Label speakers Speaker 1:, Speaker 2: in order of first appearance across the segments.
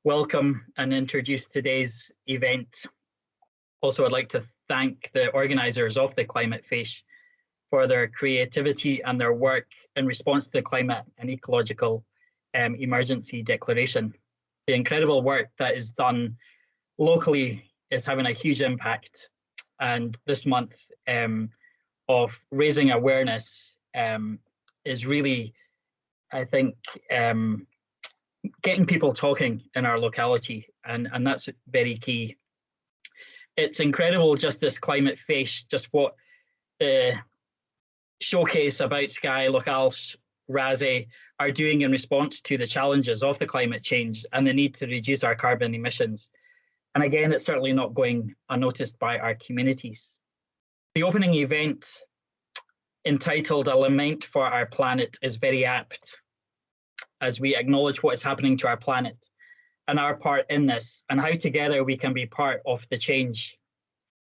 Speaker 1: welcome and introduce today's event. Also, I'd like to thank the organisers of the Climate Fèis for their creativity and their work in response to the climate and ecological emergency declaration. The incredible work that is done locally is having a huge impact, and this month of raising awareness is really, I think, getting people talking in our locality, and that's very key. It's incredible, just this Climate Fèis, just what the showcase about Skye, Locales, RASE are doing in response to the challenges of the climate change and the need to reduce our carbon emissions. And again, it's certainly not going unnoticed by our communities. The opening event, entitled A Lament for Our Planet, is very apt as we acknowledge what is happening to our planet and our part in this, and how together we can be part of the change.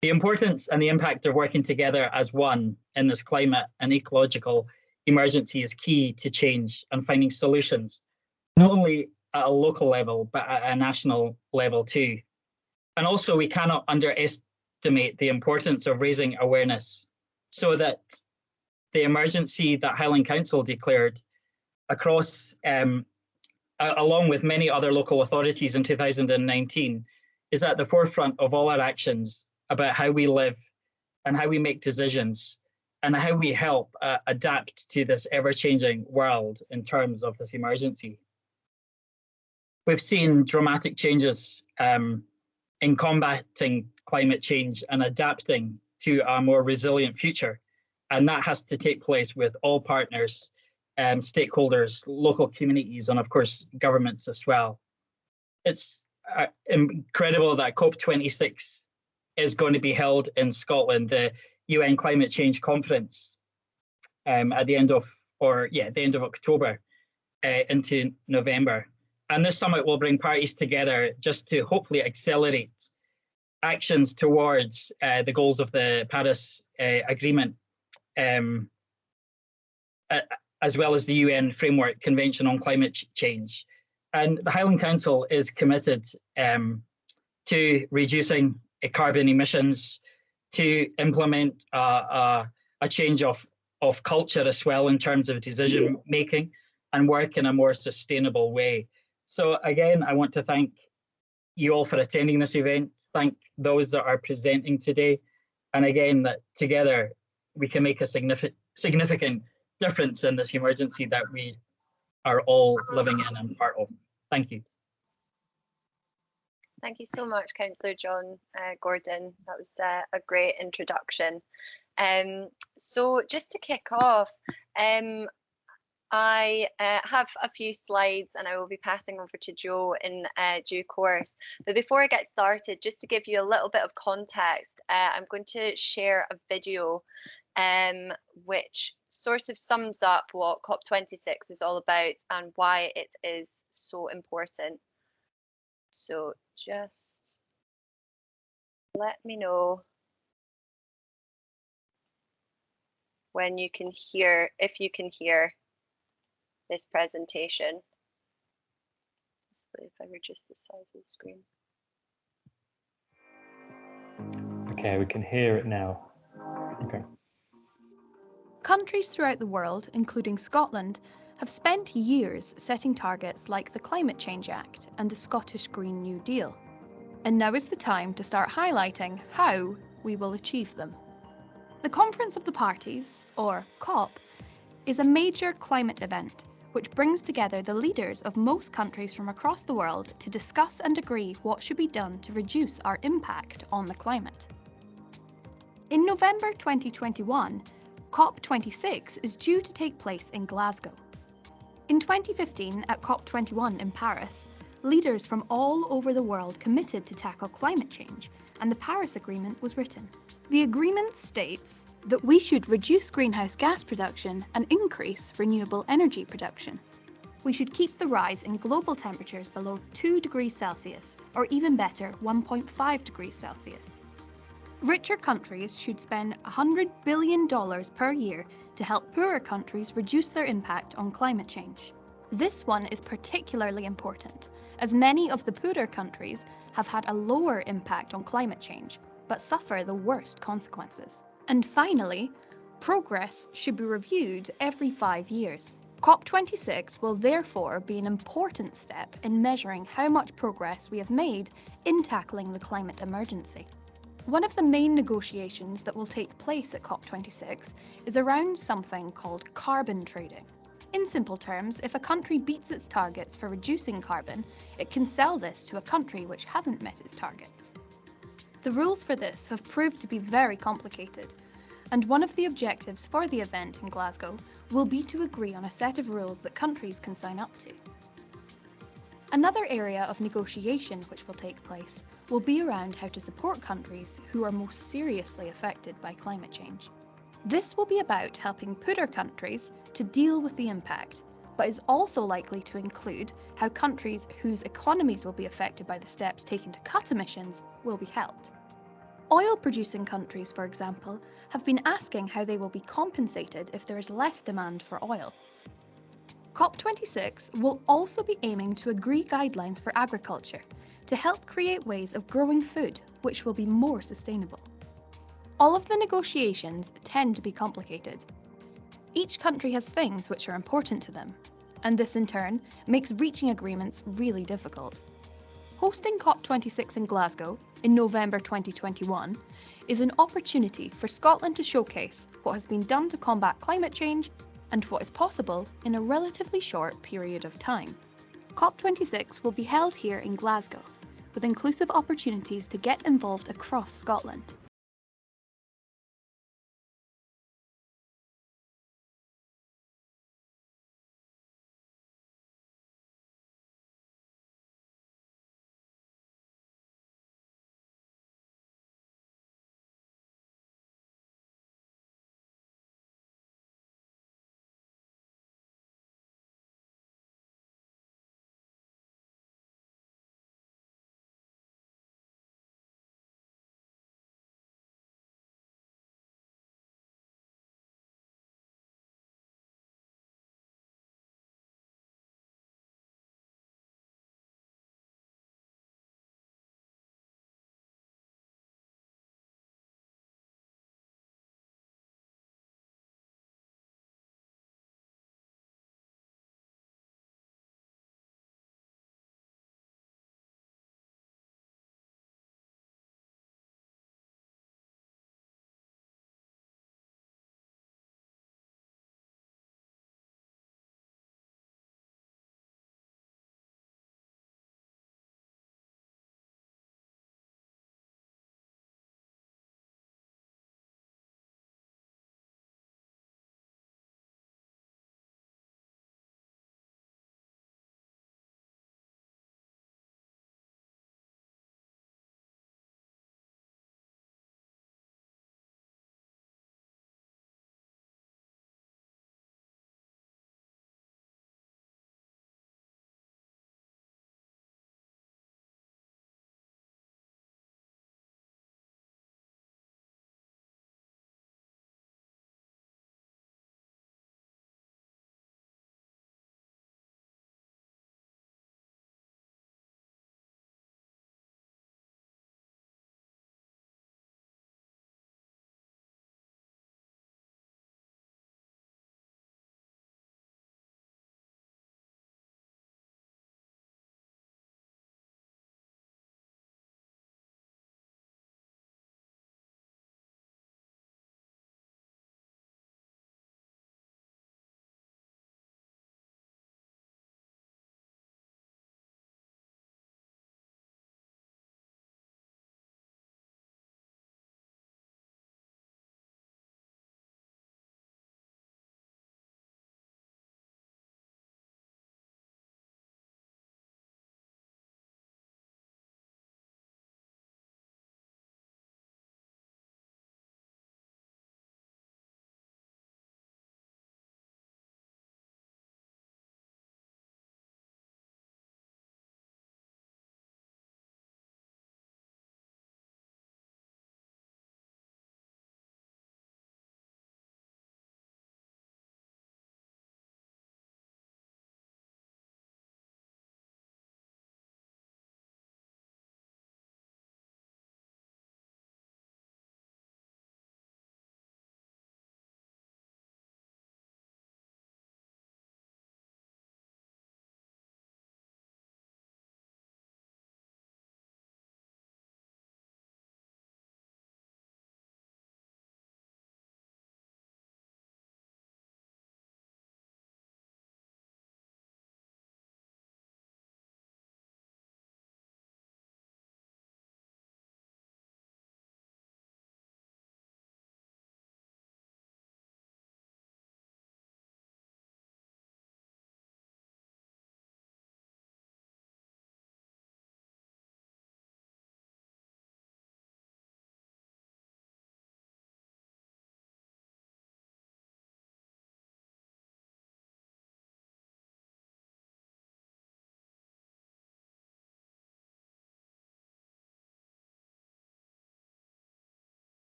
Speaker 1: The importance and the impact of working together as one in this climate and ecological emergency is key to change and finding solutions, not only at a local level, but at a national level too. And also, we cannot underestimate the importance of raising awareness so that the emergency that Highland Council declared across, along with many other local authorities in 2019, is at the forefront of all our actions about how we live and how we make decisions and how we help adapt to this ever-changing world in terms of this emergency. We've seen dramatic changes in combating climate change and adapting to a more resilient future, and that has to take place with all partners, stakeholders, local communities, and of course governments as well. It's incredible that COP26 is going to be held in Scotland, the UN Climate Change Conference, at the end of October into November. And this summit will bring parties together just to hopefully accelerate actions towards the goals of the Paris Agreement, as well as the UN Framework Convention on Climate Change. And the Highland Council is committed to reducing carbon emissions, to implement a change of culture as well in terms of decision making, and work in a more sustainable way. So again, I want to thank you all for attending this event, thank those that are presenting today, and again, that together we can make a significant difference in this emergency that we are all living in and part of. Thank you.
Speaker 2: Thank you so much, Councillor John Gordon. That was a great introduction. So just to kick off, I have a few slides and I will be passing over to Joe in due course. But before I get started, just to give you a little bit of context, I'm going to share a video which sort of sums up what COP26 is all about and why it is so important. So just let me know when you can hear, if you can hear this presentation. If I reduce the size of the screen.
Speaker 3: Okay, we can hear it now. Okay.
Speaker 4: Countries throughout the world, including Scotland, have spent years setting targets like the Climate Change Act and the Scottish Green New Deal. And now is the time to start highlighting how we will achieve them. The Conference of the Parties, or COP, is a major climate event which brings together the leaders of most countries from across the world to discuss and agree what should be done to reduce our impact on the climate. In November 2021, COP26 is due to take place in Glasgow. In 2015, at COP21 in Paris, leaders from all over the world committed to tackle climate change, and the Paris Agreement was written. The agreement states that we should reduce greenhouse gas production and increase renewable energy production. We should keep the rise in global temperatures below 2 degrees Celsius, or even better, 1.5 degrees Celsius. Richer countries should spend $100 billion per year to help poorer countries reduce their impact on climate change. This one is particularly important, as many of the poorer countries have had a lower impact on climate change, but suffer the worst consequences. And finally, progress should be reviewed every 5 years. COP26 will therefore be an important step in measuring how much progress we have made in tackling the climate emergency. One of the main negotiations that will take place at COP26 is around something called carbon trading. In simple terms, if a country beats its targets for reducing carbon, it can sell this to a country which hasn't met its targets. The rules for this have proved to be very complicated, and one of the objectives for the event in Glasgow will be to agree on a set of rules that countries can sign up to. Another area of negotiation which will take place will be around how to support countries who are most seriously affected by climate change. This will be about helping poorer countries to deal with the impact, but is also likely to include how countries whose economies will be affected by the steps taken to cut emissions will be helped. Oil-producing countries, for example, have been asking how they will be compensated if there is less demand for oil. COP26 will also be aiming to agree guidelines for agriculture to help create ways of growing food which will be more sustainable. All of the negotiations tend to be complicated. Each country has things which are important to them, and this in turn makes reaching agreements really difficult. Hosting COP26 in Glasgow in November 2021 is an opportunity for Scotland to showcase what has been done to combat climate change and what is possible in a relatively short period of time. COP26 will be held here in Glasgow, with inclusive opportunities to get involved across Scotland.